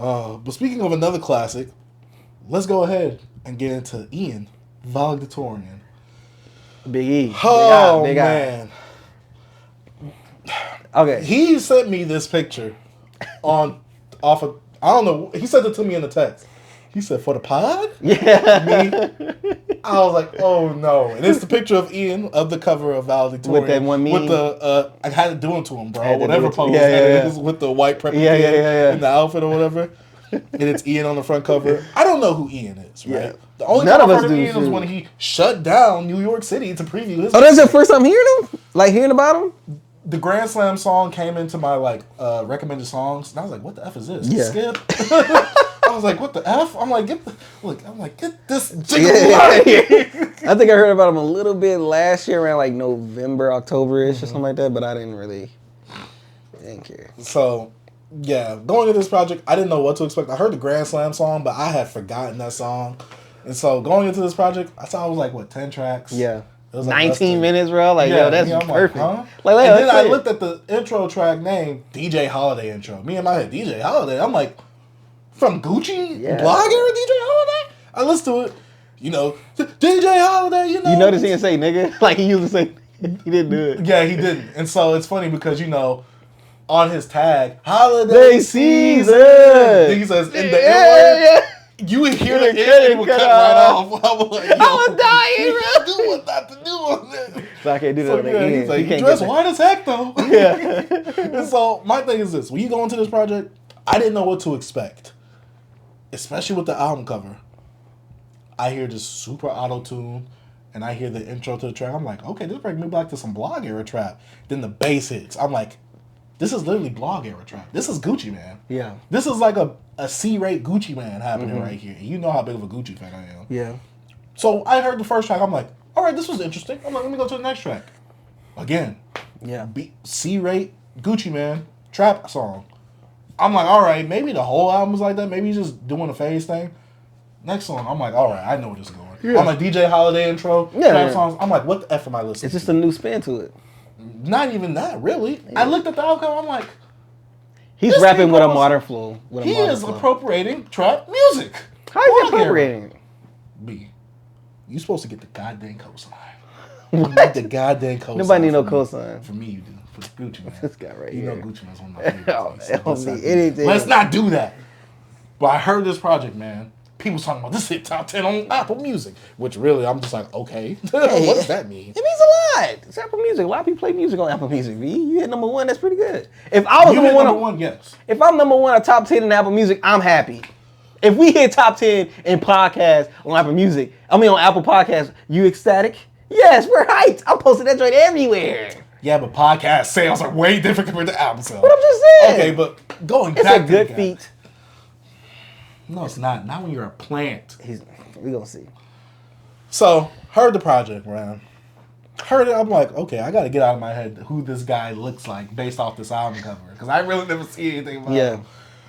But speaking of another classic, let's go ahead and get into Ian, Valedictorian. Big E. Oh, Big Eye. man. Okay. He sent me this picture off of, I don't know, he sent it to me in the text. He said, for the pod? Yeah. Me? I was like, oh no. And it's the picture of Ian of the cover of Valedictorian. With that one meme? With the, I had to do it to him, bro. Had to Whatever do it to- pose yeah, that yeah, is yeah. with the white preppy Yeah, kid yeah. in the outfit or whatever. And it's Ian on the front cover. I don't know who Ian is, right? Yeah. The only None time of I us heard of do, Ian was too. when he shut down New York City to preview his. Oh, that's your first time hearing him? Like hearing about him? The Grand Slam song came into my recommended songs, and I was like, "What the f is this?" Yeah. Skip. I was like, "What the f?" I'm like, "Get this jingle out of here." I think I heard about him a little bit last year around like November, October-ish or something like that, but I didn't care. So, yeah, going into this project, I didn't know what to expect. I heard the Grand Slam song, but I had forgotten that song. And so going into this project, I saw it was like, what, 10 tracks? Yeah. It was like 19 minutes, bro. Like, yo, that's I'm perfect. Huh? Like, and then I it. looked at the intro track name, DJ Holiday intro. Me in my head, DJ Holiday. I'm like, from Gucci? Yeah. Blog era DJ Holiday? I listened to it. You know, DJ Holiday, you know. You notice he didn't say nigga? Like, he used to say he didn't do it. Yeah, he didn't. And so it's funny because, you know, on his tag, Holiday Season. He says, in the yeah. you would hear the Yeah, end, it would cut cut off. right off. I was like, yo, I was dying, bro. do what not to do on that. So I can't do that So at the yeah, end. he's like, You you can't dress get white as heck though. Yeah. And so my thing is this: when you go into this project, I didn't know what to expect, especially with the album cover. I hear this super auto tune, and I hear the intro to the track. I'm like, okay, this brings me back to some blog era trap. Then the bass hits. I'm like, this is literally blog era trap. This is Gucci Man. Yeah. This is like a C-rate Gucci Man happening right here. You know how big of a Gucci fan I am. Yeah. So I heard the first track. I'm like, all right, this was interesting. I'm like, let me go to the next track. Again, Yeah. C-rate Gucci Man trap song. I'm like, all right, maybe the whole album's like that. Maybe he's just doing a phase thing. Next song, I'm like, all right, I know where this is going. Yeah. I'm like, DJ Holiday intro, trap songs. I'm like, what the F am I listening It's just to? a new spin to it. Not even that, really. I looked at the album, I'm like, He's This rapping thing with a almost- modern flow. With a he modern is flow. appropriating trap music. How is he Blog era. appropriating it? B, you supposed to get the goddamn cosign. What? You get the goddamn cosign. Nobody need no for me. cosign. For me, you do. For Gucci Man. This guy right You here. know Gucci Man's one of my favorites. Oh, So it don't let's be not do that. anything. Let's not do that. But I heard this project, man. People talking about this hit top 10 on Apple Music, which really I'm just like, okay, what does that mean? It means a lot. It's Apple Music. A lot of people play music on Apple Music. V, you hit number one. That's pretty good. If I was You number hit one, number one, yes. if I'm number one, a top 10 in Apple Music, I'm happy. If we hit top 10 in podcasts on Apple Music, on Apple Podcasts, you ecstatic? Yes, we're hyped. I'm posting that joint everywhere. Yeah, but podcast sales are way different compared to album sales. What I'm just saying. Okay, but going It's back a to good the guy. feat. No, it's not. Not when you're a plant. We gonna see. So, heard the project, man. Heard it, I'm like, okay, I got to get out of my head who this guy looks like based off this album cover. Because I really never see anything about him.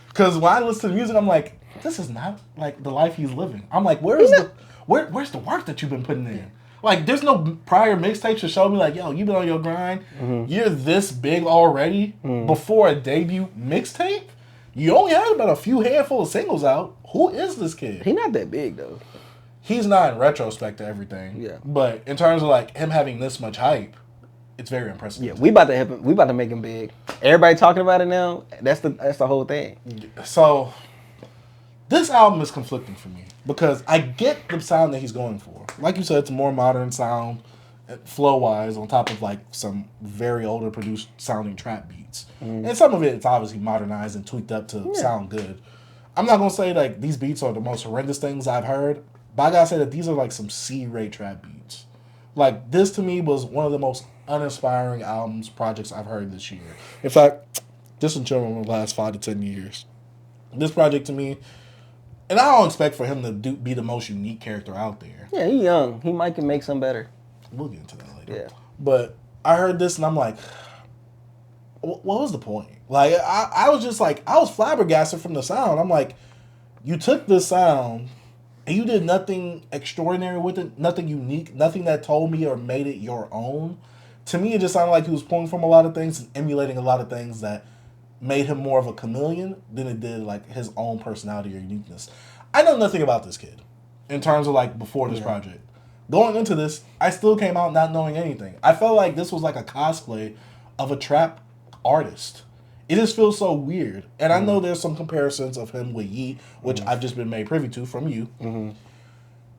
Because when I listen to the music, I'm like, this is not like the life he's living. I'm like, where's the work that you've been putting in? Like, there's no prior mixtapes to show me like, yo, you've been on your grind. You're this big already before a debut mixtape. You only had about a few handful of singles out. Who is this kid? He not that big though. He's not in retrospect to everything. Yeah. But in terms of like him having this much hype, it's very impressive. Yeah, we about to help him. We about to make him big. Everybody talking about it now. That's the whole thing. So this album is conflicting for me because I get the sound that he's going for. Like you said, it's a more modern sound, flow wise, on top of like some very older produced sounding trap beats. And some of it's obviously modernized and tweaked up to sound good. I'm not gonna say like these beats are the most horrendous things I've heard, but I gotta say that these are like some C-rate trap beats. Like this to me was one of the most uninspiring projects I've heard this year. In fact, just in general in the last 5 to 10 years. This project to me, and I don't expect for him to be the most unique character out there. Yeah, he young. He might can make some better. We'll get into that later. Yeah. But I heard this and I'm like, what was the point? Like, I was just like, I was flabbergasted from the sound. I'm like, you took this sound and you did nothing extraordinary with it, nothing unique, nothing that told me or made it your own. To me, it just sounded like he was pulling from a lot of things and emulating a lot of things that made him more of a chameleon than it did like his own personality or uniqueness. I know nothing about this kid in terms of like before this project. Going into this, I still came out not knowing anything. I felt like this was like a cosplay of a trap artist. It just feels so weird. And I know there's some comparisons of him with Yeet, which I've just been made privy to from you.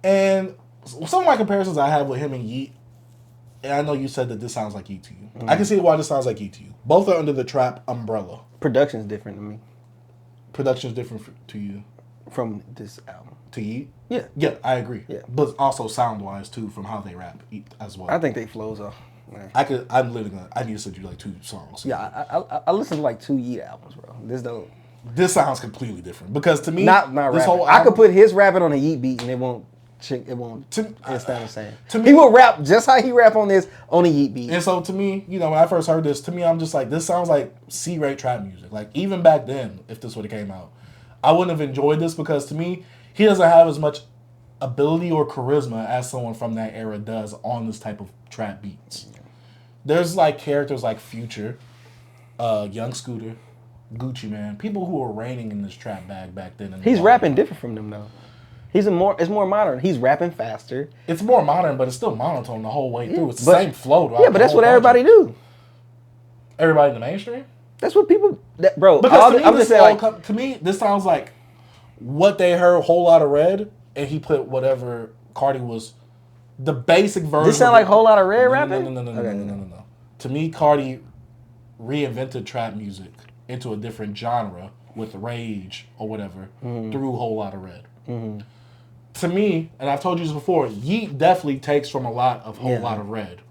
And some of my comparisons I have with him and Yeet, and I know you said that this sounds like Yeet to you. I can see why this sounds like Yeet to you. Both are under the trap umbrella. Production's different to me. Production's different to you. From this album. To Yeet? Yeah. Yeah, I agree. Yeah. But also sound-wise, too, from how they rap as well. I think they flows off. Man. I need to send you like 2 songs. Yeah, I listened to like 2 Yeet albums, bro. This sounds completely different. Because to me, not this rapping. whole album, I could put his rapping on a Yeet beat and it won't it's not the same. Me, he will rap just how he rap on this on a Yeet beat. And so to me, you know, when I first heard this, to me, I'm just like, this sounds like C-rate trap music. Like, even back then, if this would have came out, I wouldn't have enjoyed this because to me, he doesn't have as much ability or charisma as someone from that era does on this type of trap beats. There's like characters like Future, Young Scooter, Gucci Man, people who were reigning in this trap bag back then. He's rapping different from them though. It's more modern. He's rapping faster. It's more modern, but it's still monotone the whole way through. It's the same flow. Yeah, but that's what everybody do. Everybody in the mainstream? That's what people, bro. Because I'm just saying, like, to me, this sounds like what they heard, Whole Lotta Red, and he put whatever Cardi was, the basic version. This sound like Whole Lotta Red rapping? No. To me, Cardi reinvented trap music into a different genre with Rage or whatever through Whole Lotta Red. To me, and I've told you this before, Yeet definitely takes from a lot of Whole Lotta Red.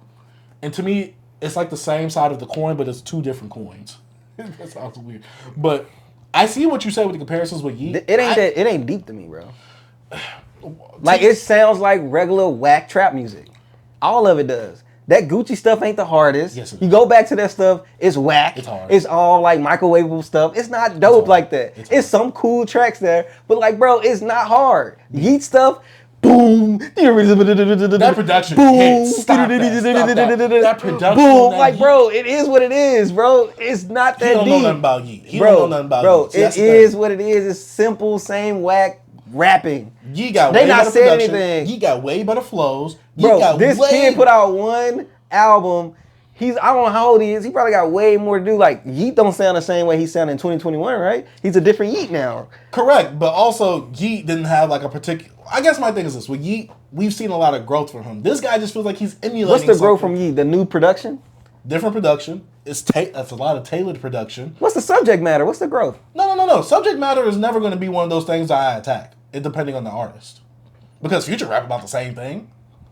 And to me, it's like the same side of the coin, but it's 2 different coins. That sounds weird. But I see what you said with the comparisons with Yeet. It ain't deep to me, bro. Like, it sounds like regular whack trap music. All of it does. That Gucci stuff ain't the hardest. Yes, you go back to that stuff, it's whack. It's hard. It's all like microwavable stuff. It's not dope like that. It's some cool tracks there, but like, bro, it's not hard. Yeet stuff, boom. That production hits. Stop that production. Boom. Like, bro, it is what it is, bro. It's not that deep. He don't know nothing about Yeet. He don't know nothing about Yeet. Bro, it is what it is. It's simple, same whack rapping. Yeet got they way not better saying production. anything. He got way better flows. Bro, this kid put out one album. I don't know how old he is. He probably got way more to do. Like, Yeet don't sound the same way he sounded in 2021, right? He's a different Yeet now. Correct, but also Yeet didn't have like a particular. I guess my thing is this: with Yeet, we've seen a lot of growth from him. This guy just feels like he's emulating. What's the growth from Yeet? The new production? Different production. That's a lot of tailored production. What's the subject matter? What's the growth? No. Subject matter is never going to be one of those things that I attack. It depending on the artist, because Future rap about the same thing,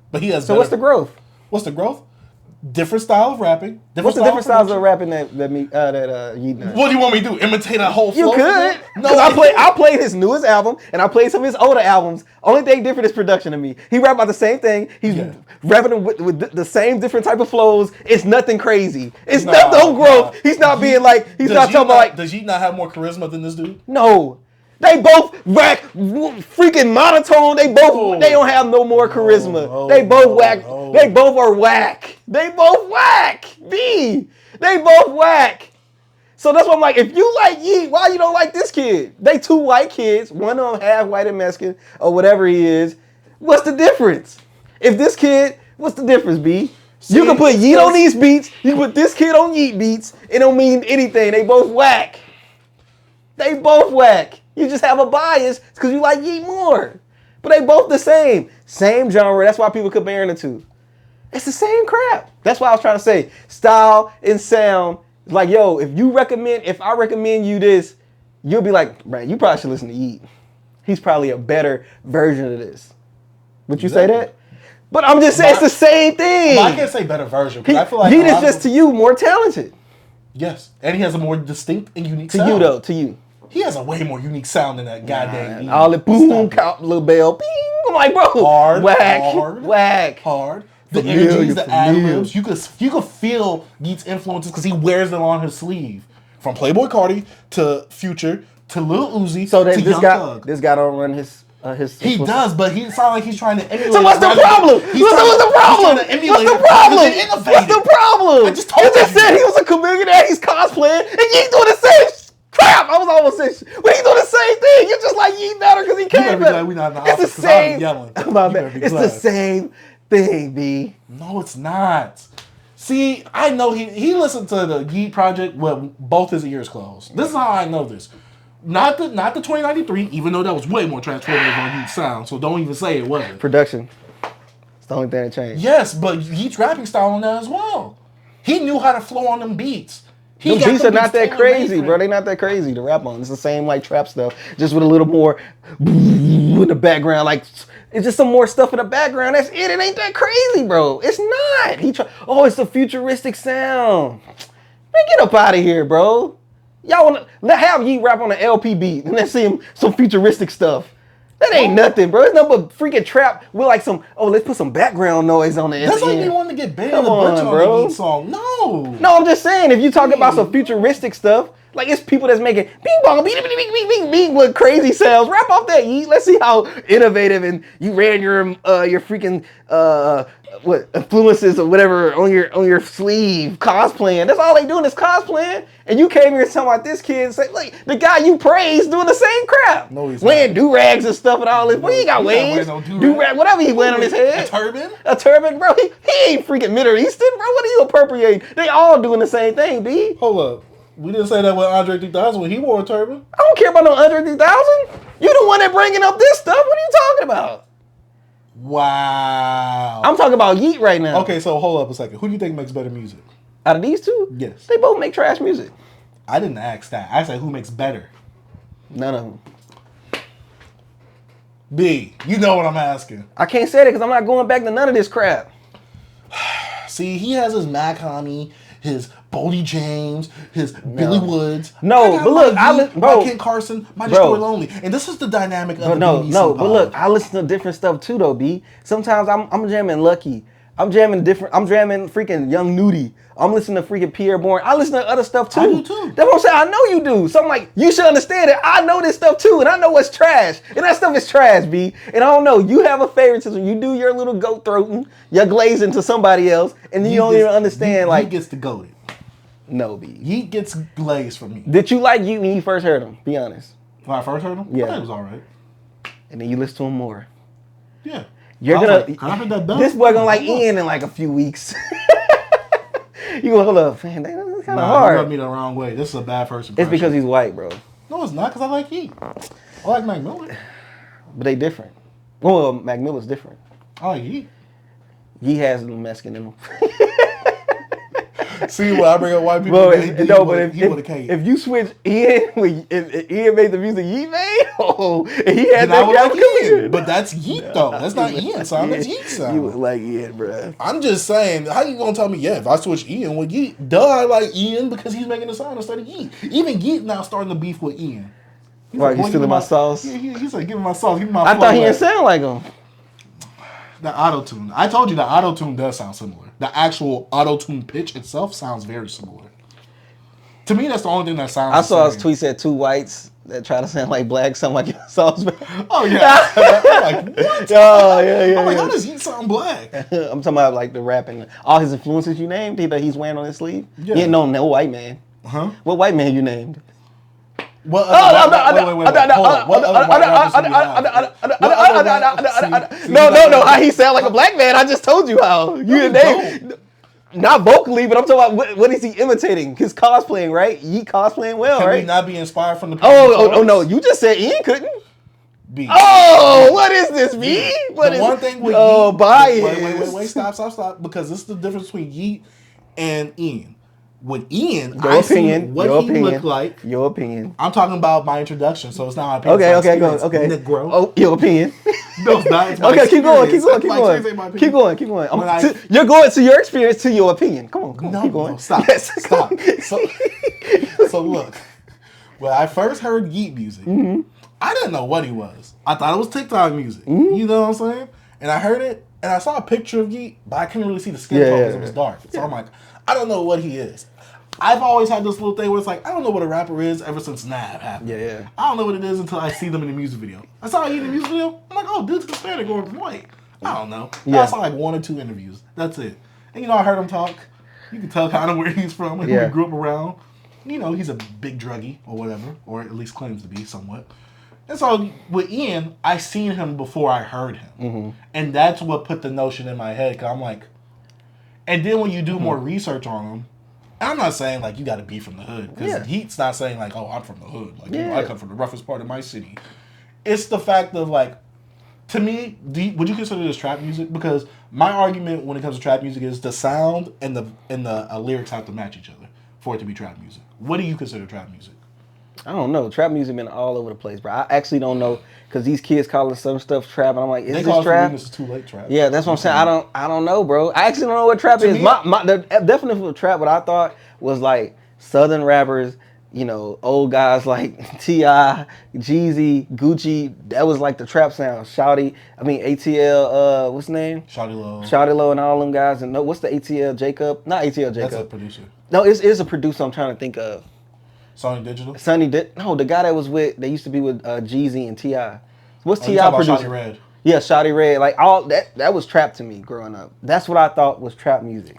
but he has. So what's the growth? What's the growth? Different style of rapping. What's the different styles of rapping that Yeet does? What do you want me to do? Imitate a whole flow? You could. No, I played his newest album and I played some of his older albums. Only thing different is production to me. He rap about the same thing. He's rapping with the same different type of flows. It's nothing crazy. It's no growth. He's not being like, he's not talking about like. Does Yeet not have more charisma than this dude? No. They both whack, freaking monotone. They don't have no more charisma. They both whack. They both are whack. They both whack. They both whack. So that's why I'm like, if you like Yeet, why you don't like this kid? They 2 white kids, one of them half white and Mexican or whatever he is. What's the difference? If this kid, what's the difference, B? You can put Yeet on these beats. You can put this kid on Yeet beats. It don't mean anything. They both whack. They both whack. You just have a bias because you like Yeet more. But they both the same. Same genre. That's why people comparing the 2. It's the same crap. That's why I was trying to say. Style and sound. Like, yo, if I recommend you this, you'll be like, man, you probably should listen to Yeet. He's probably a better version of this. Would you say that? But I'm just saying it's the same thing. I can't say better version. I feel like Yeet is just to you more talented. Yes. And he has a more distinct and unique sound. To you, though. To you. He has a way more unique sound than that goddamn Yeet. All the boom, count, little bell, bing. I'm like, bro, whack. The energies, the ad-libs. You could feel Yeet's influences because he wears them on his sleeve. From Playboy Cardi to Future to Lil Uzi to Young Thug. This guy don't run his He does, but he sounds like he's trying to emulate. So what's the problem? What's the problem? What's the problem? I just told you. You just said he was a comedian and he's cosplaying, and Yeet doing the same crap. I was almost saying, but he's doing the same thing. You just like Yeet better because he came better. It's the same. It's the same thing, B. No, it's not. See, I know he listened to the Yeet project with both his ears closed. This is how I know this. Not the 2093, even though that was way more transformative on Yeet's sound, so don't even say it wasn't. Production. It's the only thing that changed. Yes, but Yeet's rapping style on that as well. He knew how to flow on them beats. The beats are not that crazy, bro. They not that crazy to rap on. It's the same like trap stuff, just with a little more in the background. Like it's just some more stuff in the background. That's it. It ain't that crazy, bro. It's not. It's a futuristic sound. Man, get up out of here, bro. Y'all wanna have Yeet rap on an LP beat and let's see him some futuristic stuff. That ain't nothing, bro. It's nothing but freaking trap with like let's put some background noise on it. That's like you wanting to get banned on the Yeet song. No, I'm just saying, if you talking about some futuristic stuff, like it's people that's making bing bong, bing, bing, bing, bing, bing, with crazy sounds. Rap off that, Yeet. Let's see how innovative and you ran your freaking what influences or whatever on your sleeve, cosplaying. That's all they doing is cosplaying. And you came here talking about this kid and say, like, the guy you praised doing the same crap. No, he's wearing do-rags and stuff and all this. Well, he got waves. No do-rag, whatever he wearing on his head. A turban, bro. He ain't freaking Middle Eastern, bro. What are you appropriating? They all doing the same thing, B. Hold up. We didn't say that with Andre 3000 when he wore a turban. I don't care about no Andre 3000. You the one that bringing up this stuff. What are you talking about? Wow. I'm talking about Yeet right now. Okay, so hold up a second. Who do you think makes better music? Out of these two? Yes. They both make trash music. I didn't ask that. I said who makes better. None of them. B, you know what I'm asking. I can't say that because I'm not going back to none of this crap. See, he has his Mac Homie, his Boldy James, his Billy Woods. No, but look, my Ken Carson, my Destroy Lonely, and this is the dynamic of the BBC but look, I listen to different stuff too, though. B. Sometimes I'm jamming Lucky. I'm jamming freaking Young Nudie. I'm listening to freaking Pierre Bourne. I listen to other stuff too. I do too. That's what I'm saying. I know you do. So I'm like, you should understand it. I know this stuff too, and I know what's trash. And that stuff is trash, B. And I don't know. You have a favoritism. You do your little goat throating, your glazing to somebody else, and you don't even understand. He gets the goated. No, B. He gets glazed from me. Did you like Yeet when you first heard him? Be honest. When I first heard him? Yeah. I thought he was all right. And then you listen to him more. Yeah. This boy gonna like Ian in like a few weeks. You gonna hold up, man? That's kind of hard. You rubbed me the wrong way. This is a bad first impression. It's because he's white, bro. No, it's not. Because I like Yeet. I like Mac Miller. But they different. Well, Mac Miller's different. I like Yeet. Yeet has a little Mexican in him. See, when I bring up white people, if you switch Ian, if Ian made the music Yeet made, and he had that like Ian. But that's Yeet though. That's not Ian sound. That's Yeet sound. You would like Ian, bro. I'm just saying. How you gonna tell me? Yeah, if I switch Ian with Yeet, I like Ian because he's making the sound instead of Yeet. Even Yeet now starting to beef with Ian. Why you stealing my sauce? Yeah, he's like, give me my sauce. Give me my. I thought he didn't sound like him. The auto-tune. I told you the auto-tune does sound similar. The actual auto-tune pitch itself sounds very similar. To me, that's the only thing that sounds I saw his tweet said two whites that try to sound like black, sound like sauce. Oh, yeah. I'm like, what? Oh, yeah. I'm like, how does he sound black? I'm talking about like the rapping. All his influences you named that he's wearing on his sleeve? Yeah. You ain't know no white man. Huh? What white man you named? No, how he sound like a black man. I just told you how. Not vocally, but I'm talking about what is he imitating? His cosplaying, right? He cosplaying well, right? Can he not be inspired from the Oh, no. You just said Ian couldn't? B. Oh, what is this, B? One thing with Yeet. Bias. Wait. Stop. Because this is the difference between Yeet and Ian. With Ian, I see what he looked like. Your opinion. I'm talking about my introduction, so it's not my opinion. Okay. Negro. Oh, your opinion. No, it's not. It's okay, keep going. You're going to your experience to your opinion. Come on, keep going. No, stop. Stop. So look, when I first heard Yeet music, I didn't know what he was. I thought it was TikTok music. You know what I'm saying? And I heard it, and I saw a picture of Yeet, but I couldn't really see the skin tone because it was dark. So I'm like, I don't know what he is. I've always had this little thing where it's like, I don't know what a rapper is ever since Nav happened. Yeah. I don't know what it is until I see them in the music video. I saw you in the music video. I'm like, oh, dude's Hispanic or white. I don't know. Yeah. I saw like 1 or 2 interviews. That's it. And I heard him talk. You can tell kind of where he's from and who he grew up around. He's a big druggie or whatever, or at least claims to be somewhat. And so with Ian, I seen him before I heard him. Mm-hmm. And that's what put the notion in my head. Because I'm like, and then when you do more research on him, I'm not saying like you got to be from the hood. Because he's not saying like, oh, I'm from the hood. Like, I come from the roughest part of my city. It's the fact of like, to me, would you consider this trap music? Because my argument when it comes to trap music is the sound and the lyrics have to match each other for it to be trap music. What do you consider trap music? I don't know. Trap music been all over the place, bro. I actually don't know because these kids calling some stuff trap, and I'm like, is this trap? This is too late trap. Yeah, that's what I'm saying. I don't know, bro. I actually don't know what trap is. The definition of trap, what I thought was like Southern rappers, old guys like T.I., Jeezy, Gucci. That was like the trap sound. ATL. What's his name? Shawty Low, and all them guys. And what's the ATL Jacob? Not ATL Jacob. That's a producer. No, it's a producer. I'm trying to think of. Sonny Digital? No, the guy they used to be with Jeezy and T.I. What's T.I. producing? Shawty Red. Yeah, Shawty Red. Like all that was trap to me growing up. That's what I thought was trap music.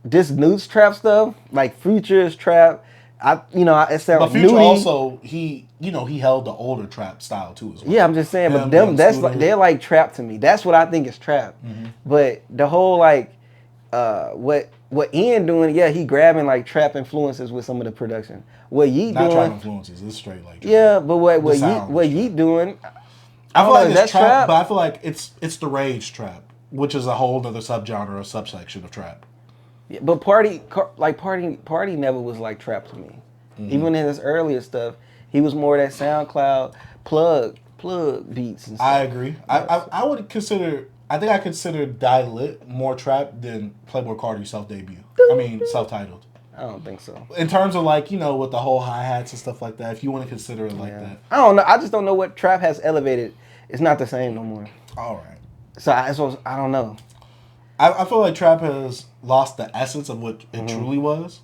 This Newt's trap stuff, like Future's trap, it sounds. But Future also he held the older trap style too as well. Yeah, I'm just saying, but them they're like trap to me. That's what I think is trap. Mm-hmm. But the whole like what Ian doing, he grabbing like trap influences with some of the production. What Yeet not doing? Not trap influences. It's straight like trap. Yeah, but what Yeet doing? I feel like it's trap, but I feel like it's the rage trap, which is a whole other subgenre or subsection of trap. Yeah, but Party never was like trap to me. Mm-hmm. Even in his earlier stuff, he was more that SoundCloud plug beats and stuff. I agree. I would consider. I think I consider Die Lit more trap than Playboi Carti's self-titled. I don't think so. In terms of like, with the whole hi-hats and stuff like that, if you want to consider it like that. I don't know. I just don't know what trap has elevated. It's not the same no more. All right. So I don't know. I feel like trap has lost the essence of what it truly was.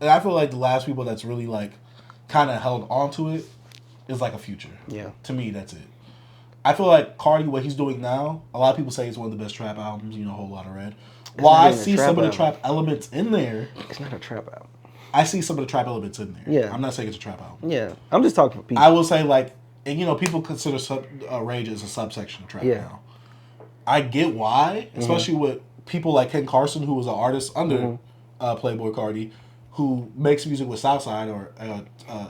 And I feel like the last people that's really like kind of held on to it is like a Future. Yeah. To me, that's it. I feel like Carti, what he's doing now, a lot of people say it's one of the best trap albums, a whole lot of red. While I see some of the trap elements in there. It's not a trap album. I see some of the trap elements in there. Yeah. I'm not saying it's a trap album. Yeah. I'm just talking for people. I will say like, and people consider Rage as a subsection of trap now. I get why, especially with people like Ken Carson, who was an artist under Playboi Carti, who makes music with Southside or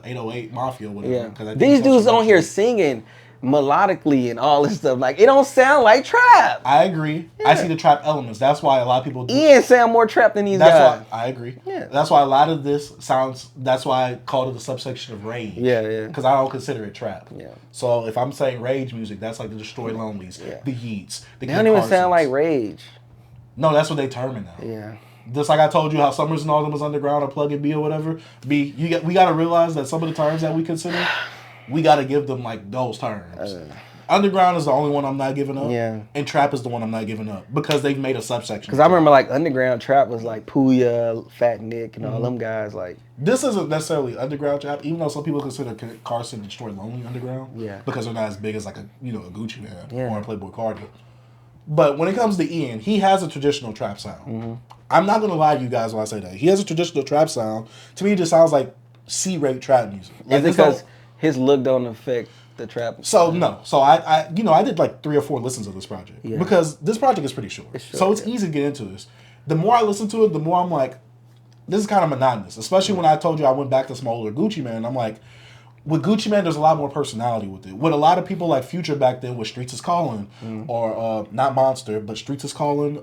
808 Mafia, whatever. Yeah. These dudes on here singing melodically and all this stuff. Like, it don't sound like trap. I agree. Yeah. I see the trap elements. That's why a lot of people do. Ian sound more trap than these guys. Why I agree. Yeah. That's why a lot of this sounds, that's why I called it a subsection of rage. Yeah. Because I don't consider it trap. Yeah. So if I'm saying rage music, that's like the Destroy Lonelys, the Yeats, the They don't even sound like rage. No, that's what they term it now. Yeah. Just like I told you how Summers and all them was underground or Plug and B or whatever. We got to realize that some of the terms that we consider, we got to give them like those terms. Underground is the only one I'm not giving up. Yeah. And trap is the one I'm not giving up because they've made a subsection. Because I remember like underground trap was like Pooya, Fat Nick, and all them guys. Like, this isn't necessarily underground trap, even though some people consider Carson and Destroy Lonely underground. Yeah. Because they're not as big as like a Gucci Man or a Playboi Carti. But when it comes to Ian, he has a traditional trap sound. Mm-hmm. I'm not gonna lie to you guys when I say that. He has a traditional trap sound. To me, it just sounds like C-rate trap music. Like, is it because his look don't affect the trap? So no. So I did like 3 or 4 listens of this project because this project is pretty short. So it's easy to get into this. The more I listen to it, the more I'm like, this is kind of monotonous. Especially when I told you I went back to some older Gucci Man. I'm like, with Gucci Man, there's a lot more personality with it. With a lot of people like Future back then with Streets is Calling, or not Monster, but Streets is Calling,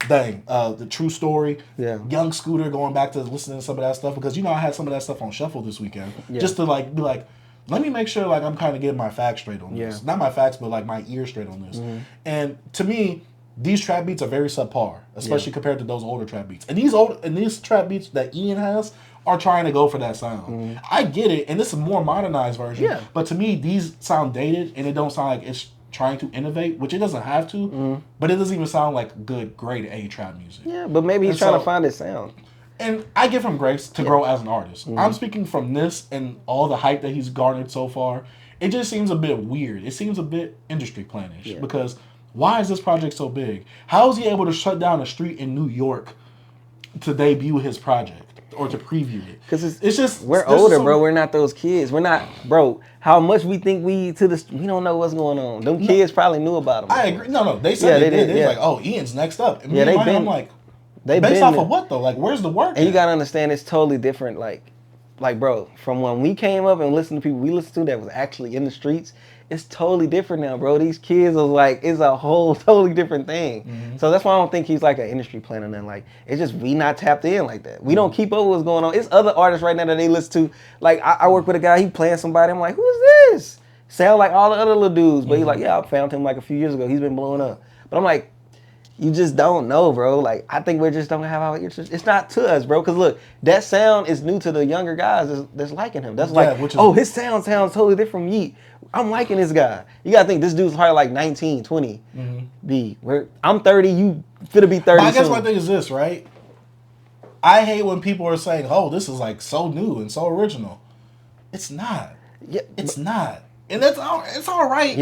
The True Story, Young Scooter, going back to listening to some of that stuff, because I had some of that stuff on shuffle this weekend, just to like be like, let me make sure like I'm kind of getting my facts straight on this. Not my facts, but like my ear straight on this. And to me, these trap beats are very subpar, especially compared to those older trap beats. And these trap beats that Ian has are trying to go for that sound. I get it, and this is a more modernized version. Yeah. But to me, these sound dated, and it don't sound like it's trying to innovate, which it doesn't have to. But it doesn't even sound like good, grade A trap music. Yeah, but maybe he's trying to find his sound. And I give him grace to grow as an artist. I'm speaking from this and all the hype that he's garnered so far. It just seems a bit weird. It seems a bit industry planish because why is this project so big? How is he able to shut down a street in New York to debut his project or to preview it? Because it's just we're older, bro. We're not those kids. We're not, bro. How much we think we don't know what's going on. Them kids probably knew about him. I agree. No, they said they did. They was like, oh, Ian's next up. And I'm like, based off of what though? Like, where's the work? And you gotta understand, it's totally different. Like, bro, from when we came up and listened to people we listened to that was actually in the streets, it's totally different now, bro. These kids are like, it's a whole totally different thing. Mm-hmm. So that's why I don't think he's like an industry planner. And like, it's just we not tapped in like that. We don't keep up with what's going on. It's other artists right now that they listen to. Like, I work with a guy, he playing somebody. I'm like, who is this? Sound like all the other little dudes. But he's like, yeah, I found him like a few years ago. He's been blowing up. But I'm like, you just don't know, bro. Like, I think we just don't have our interest. It's not to us, bro. Because look, that sound is new to the younger guys that's liking him. That's his sound sounds totally different from Yeet. I'm liking this guy. You got to think, this dude's probably like 19, 20. Mm-hmm. I'm 30, you finna be 30 but I guess soon. my thing is this, right? I hate when people are saying, oh, this is like so new and so original. It's not. Yeah, it's not. And it's all right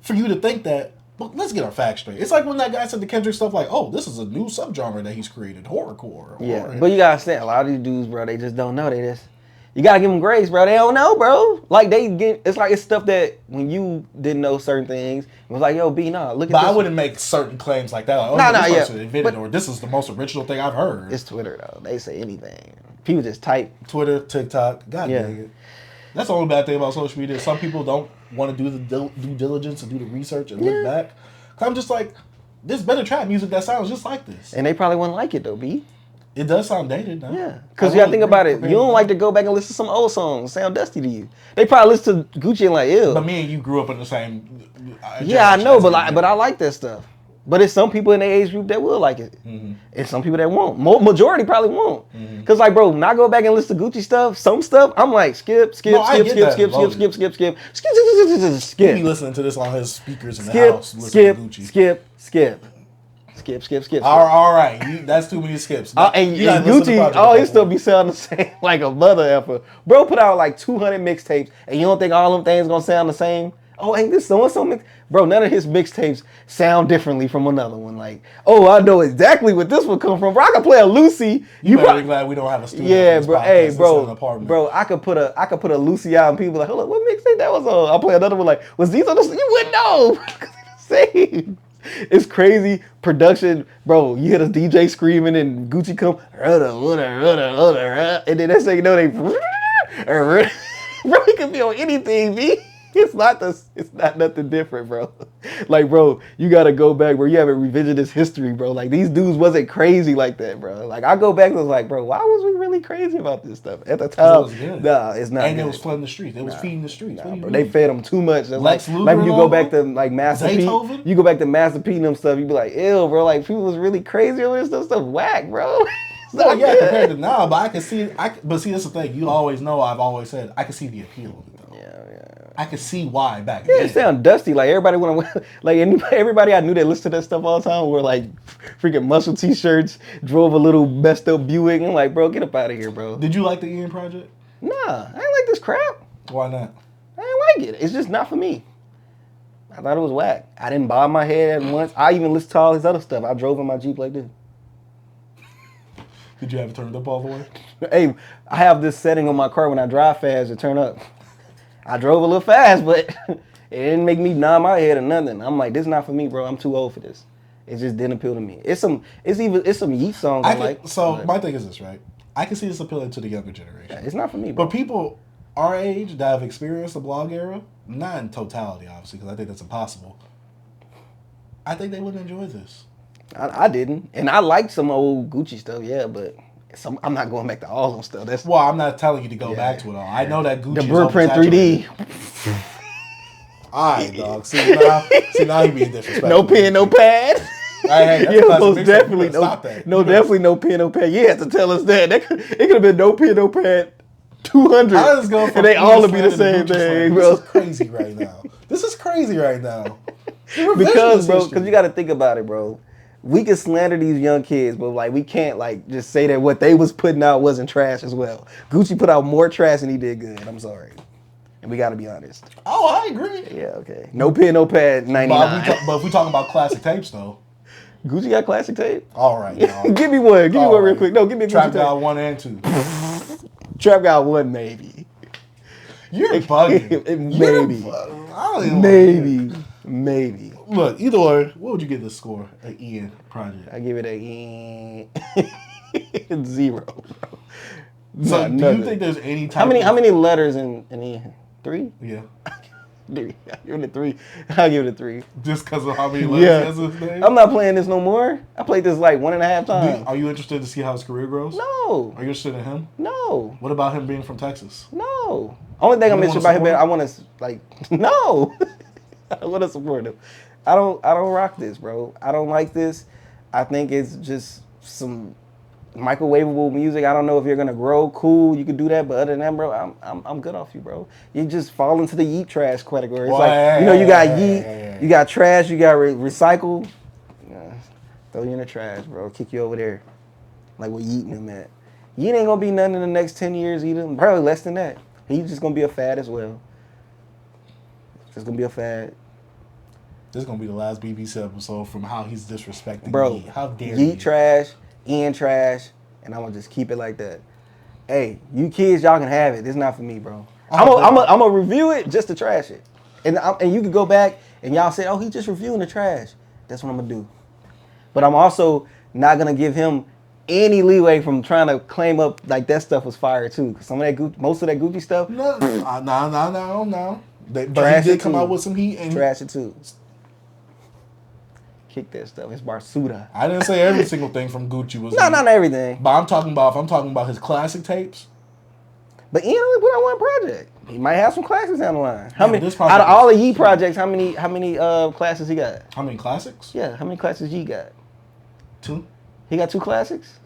for you to think that. But let's get our facts straight. It's like when that guy said the Kendrick stuff, like, "Oh, this is a new subgenre that he's created, horrorcore." Yeah, but you gotta understand, a lot of these dudes, bro, they just don't know. You gotta give them grace, bro. They don't know, bro. Like it's stuff that when you didn't know certain things, it was like, "Yo, B, nah, look at." But I wouldn't make certain claims like that. Like, this person invented, or this is the most original thing I've heard. It's Twitter though. They say anything. People just type. Twitter, TikTok. God dang it. That's the only bad thing about social media. Some people don't want to do the due diligence and do the research and look back. Cause I'm just like, there's better trap music that sounds just like this. And they probably wouldn't like it though, B. It does sound dated now. Yeah. Because you gotta think about it. You don't like to go back and listen to some old songs. Sound dusty to you. They probably listen to Gucci and like, ew. But me and you grew up in the same... Yeah, I know, but I like that stuff. But it's some people in their age group that will like it. Mm-hmm. And some people that won't. Majority probably won't. Because like, bro, when I go back and listen to Gucci stuff, some stuff, I'm like, skip. You be listening to this on his speakers in the house. Skip. All right. That's too many skips. And Gucci, he still be sounding the same like a mother effer. Bro put out like 200 mixtapes, and you don't think all them things gonna sound the same? Oh, ain't this so-and-so mix? Bro, none of his mixtapes sound differently from another one. Like, oh, I know exactly what this would come from. Bro, I could play a Lucy. You better be glad we don't have a studio. Yeah, bro. Hey, bro, I could put a Lucy out and people like, hold up, what mixtape that was on? I'll play another one like, was these on the... You wouldn't know. Same. It's crazy production, bro. You hear the DJ screaming and Gucci come, and then that's how you know they, bro, it could be on anything, B. It's not nothing different, bro. Like, bro, you gotta go back, bro. You haven't revisionist history, bro. Like, these dudes wasn't crazy like that, bro. Like, I go back and was like, bro, why was we really crazy about this stuff at the time? It was good. Nah, it's not. And good. It was flooding the streets. It was feeding the streets. Nah, bro, they fed them too much. Lex Luger like when you go back to like Master P, Beethoven? you go back to Master P and them stuff. You be like, ew, bro. Like people was really crazy over this stuff. Whack, bro. Well, yeah, compared to now, but I can see. But see, that's the thing. You always know. I've always said I can see the appeal of it, though. Yeah. I can see why back then. then. It sound dusty. Like everybody I knew that listened to that stuff all the time wore like freaking muscle t-shirts, drove a little messed up Buick, and like, bro, get up out of here, bro. Did you like the Ian project? Nah, I ain't like this crap. Why not? I ain't like it. It's just not for me. I thought it was whack. I didn't bob my head at once. I even listened to all his other stuff. I drove in my Jeep like this. Did you have it turned up all the way? Hey, I have this setting on my car when I drive fast to turn up. I drove a little fast, but it didn't make me nod my head or nothing. I'm like, this is not for me, bro. I'm too old for this. It just didn't appeal to me. It's some Yeet songs I like. So my thing is this, right? I can see this appealing to the younger generation. Yeah, it's not for me, bro. But people our age that have experienced the blog era, not in totality, obviously, because I think that's impossible. I think they wouldn't enjoy this. I didn't, and I liked some old Gucci stuff, yeah, but I'm not going back to all them stuff. Well, I'm not telling you to go back to it all. I know that Gucci. The Blueprint 3D. All right, dog. See now you being disrespectful. No pen, no pad. Hey, yeah, most definitely definitely no pen, no pad. You had to tell us that. It could have been no pen, no pad. 200. I just go and they all would be the same thing, bro. This is crazy right now. Because, bro, because you got to think about it, bro. we can slander these young kids, but like we can't like just say that what they was putting out wasn't trash as well. Gucci put out more trash than he did good. I'm sorry, and we got to be honest. Oh, I agree. Yeah, okay. No pen, no pad. 99. But if we talking about classic tapes though, Gucci got classic tape. all right, y'all. Give me one. Give me one real quick. No, give me a Gucci Trap tape. God 1 and 2. Trap God 1 maybe. You're bugging. Maybe. I don't even Maybe. Look, either way, what would you give this score? An Ian project. I give it a 0. Bro. So, do you think there's any type? How many letters in Ian? 3? Yeah. 3. I'll give it a 3. I'll give it a 3. Just because of how many letters he has in his name? I'm not playing this no more. I played this like 1.5 times. Are you interested to see how his career grows? No. Are you interested in him? No. What about him being from Texas? No. Only thing I'm interested about him, I want to like no. I want to support him. I don't rock this, bro. I don't like this. I think it's just some microwavable music. I don't know if you're gonna grow. Cool, you could do that, but other than that, bro, I'm good off you, bro. You just fall into the yeet trash category. It's like you got yeet, you got trash, you got recycle. Yeah, throw you in the trash, bro. Kick you over there, like we're eating him at. Yeet ain't gonna be nothing in the next 10 years either. Probably less than that. He's just gonna be a fad as well. Just gonna be a fad. This is gonna be the last BBC episode from how he's disrespecting Bro, Yeet. How dare you? Yeet trash, Ian trash, and I'm gonna just keep it like that. Hey, you kids, y'all can have it. This is not for me, bro. I'm gonna review it just to trash it, and you can go back and y'all say, oh, he's just reviewing the trash. That's what I'm gonna do. But I'm also not gonna give him any leeway from trying to claim up like that stuff was fire too. Cause some of that Gucci, most of that Gucci stuff. No. But trash he did come out with some heat and trash it too. Kick that stuff. It's Barsuda. I didn't say every single thing from Gucci was. No, not everything. But I'm talking about his classic tapes. But Ian only put out one project. He might have some classics down the line. How many? Out of all the Yeet projects, how many classes he got? How many classics? Yeah, how many classes Yeet got? 2. He got 2 classics.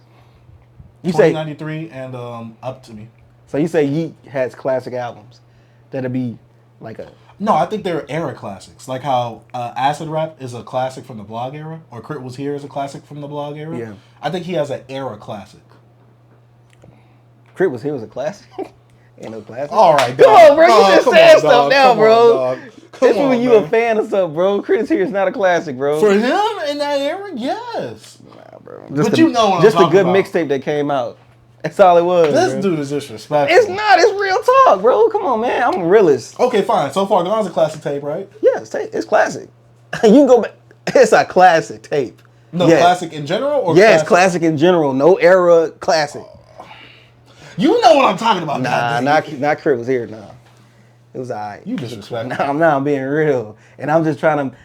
You 2093 and Up to Me. So you say Yeet has classic albums that'll be like a. No, I think they're era classics. Like how Acid Rap is a classic from the blog era, or Crit Was Here is a classic from the blog era. Yeah. I think he has an era classic. Crit Was Here was a classic? Ain't no classic. All right, come on, bro. You just saying stuff now, bro. This is when you a fan of stuff, bro. Crit Was Here is not a classic, bro. For him in that era, yes. Nah, bro. But you know what I'm talking about. Just a good mixtape that came out. That's all it was. This dude is disrespectful. It's not. It's real talk, bro. Come on, man. I'm a realist. Okay, fine. So Far Gone's a classic tape, right? Yeah, it's classic. You can go back. It's a classic tape. No, yes. Classic in general? Or yes, classic in general. No era classic. You know what I'm talking about. Nah, not Crit Was Here, nah. It was all right. You disrespectful. I'm being real. And I'm just trying to,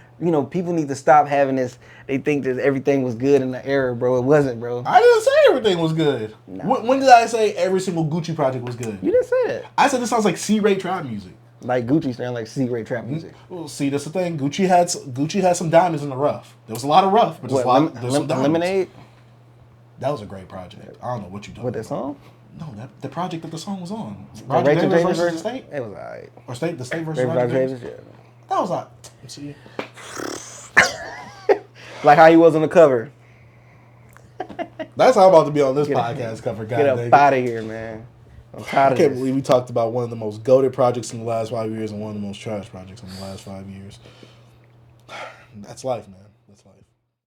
people need to stop having this. They think that everything was good in the era, bro. It wasn't, bro. I didn't say everything was good. Nah. When did I say every single Gucci project was good? You didn't say that. I said this sounds like C-rate trap music. Like Gucci sound like C-rate trap music. Well, see, that's the thing. Gucci had some diamonds in the rough. There was a lot of rough, but there's some diamonds. Lemonade? That was a great project. I don't know what you done. With that song? No, the project that the song was on. Roger Davis versus the State? It was alright. Or the State versus Roger Davis? Yeah. That was alright. See? Like how he was on the cover. That's how I'm about to be on this podcast cover, guys. Get up out of here, man. I'm tired of this. I can't believe we talked about one of the most goated projects in the last 5 years and one of the most trash projects in the last 5 years. That's life, man.